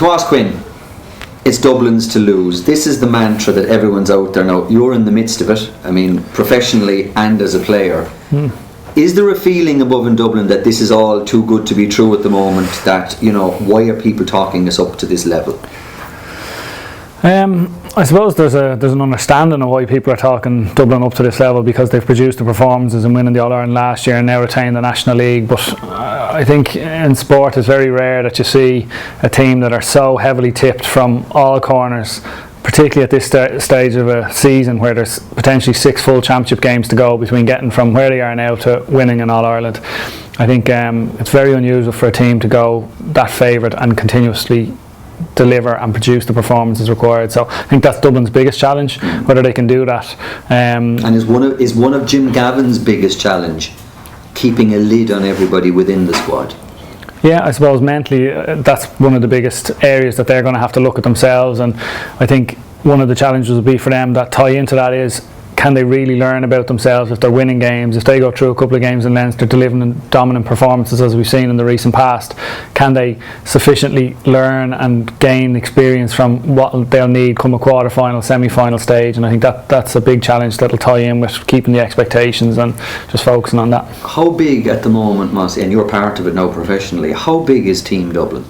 Tomas Quinn, it's Dublin's to lose. This is the mantra that everyone's out there now. You're in the midst of it, I mean, professionally and as a player. Is there a feeling above in Dublin that this is all too good to be true at the moment, that, you know, why are people talking us up to this level? I suppose there's an understanding of why people are talking Dublin up to this level, because they've produced the performances and winning the All-Ireland last year and now retained the National League. But I think in sport it's very rare that you see a team that are so heavily tipped from all corners, particularly at this stage of a season where there's potentially 6 full championship games to go between getting from where they are now to winning an All-Ireland. I think it's very unusual for a team to go that favoured and continuously deliver and produce the performances required. So I think that's Dublin's biggest challenge, whether they can do that. And is one of Jim Gavin's biggest challenge keeping a lid on everybody within the squad? Yeah, I suppose mentally that's one of the biggest areas that they're going to have to look at themselves, and I think one of the challenges will be for them that tie into that is, can they really learn about themselves if they're winning games? If they go through a couple of games in Leinster delivering dominant performances as we've seen in the recent past, can they sufficiently learn and gain experience from what they'll need come a quarter-final, semi-final stage? And I think that's a big challenge that'll tie in with keeping the expectations and just focusing on that. How big at the moment, Mossy, and you're part of it now professionally, how big is Team Dublin?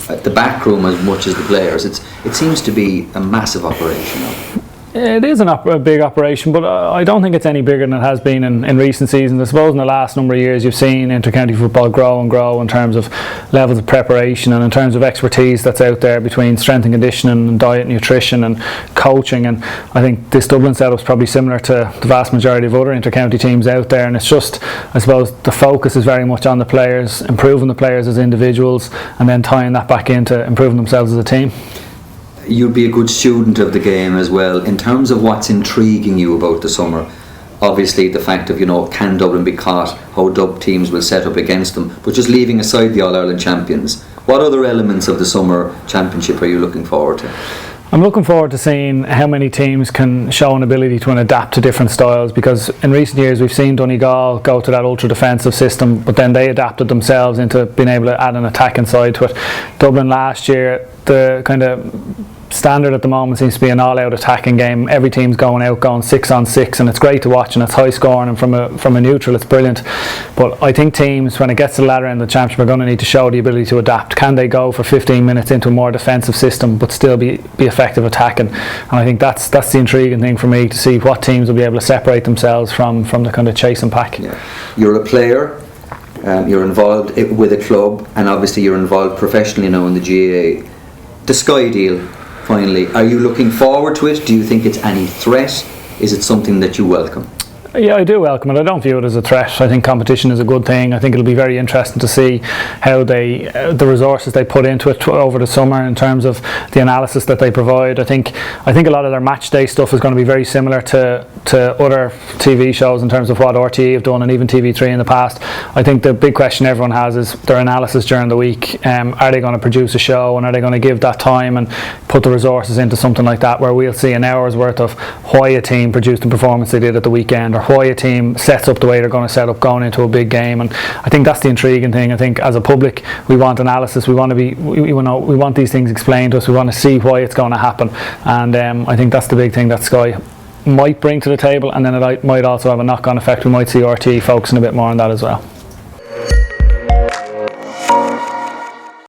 The backroom as much as the players, it seems to be a massive operation now. It is a big operation, but I don't think it's any bigger than it has been in recent seasons. I suppose in the last number of years you've seen inter-county football grow and grow in terms of levels of preparation and in terms of expertise that's out there between strength and conditioning and diet and nutrition and coaching. And I think this Dublin setup is probably similar to the vast majority of other inter-county teams out there, and it's just, I suppose, the focus is very much on the players, improving the players as individuals and then tying that back into improving themselves as a team. You'd be a good student of the game as well. In terms of what's intriguing you about the summer, obviously the fact of, you know, can Dublin be caught, how Dub teams will set up against them, but just leaving aside the All-Ireland champions, what other elements of the summer championship are you looking forward to? I'm looking forward to seeing how many teams can show an ability to adapt to different styles, because in recent years we've seen Donegal go to that ultra defensive system, but then they adapted themselves into being able to add an attacking side to it. Dublin last year, the kind of standard at the moment seems to be an all-out attacking game. Every team's going out, going 6-on-6, and it's great to watch and it's high scoring, and from a neutral it's brilliant. But I think teams, when it gets to the latter end of the championship, are going to need to show the ability to adapt. Can they go for 15 minutes into a more defensive system but still be effective attacking? And I think that's the intriguing thing for me, to see what teams will be able to separate themselves from the kind of chasing pack. Yeah. You're a player, you're involved with a club, and obviously you're involved professionally now in the GAA. The Sky deal, finally, are you looking forward to it? Do you think it's any threat? Is it something that you welcome? Yeah, I do welcome it. I don't view it as a threat. I think competition is a good thing. I think it'll be very interesting to see how the resources they put into it over the summer in terms of the analysis that they provide. I think a lot of their match day stuff is going to be very similar to other TV shows in terms of what RTE have done, and even TV3 in the past. I think the big question everyone has is their analysis during the week. Are they going to produce a show, and are they going to give that time and put the resources into something like that, where we'll see an hour's worth of why a team produced the performance they did at the weekend, or why a team sets up the way they're going to set up going into a big game. And I think that's the intriguing thing. I think as a public we want analysis, we want these things explained to us, we want to see why it's going to happen, and I think that's the big thing that Sky might bring to the table, and then it might also have a knock-on effect. We might see RT focusing a bit more on that as well.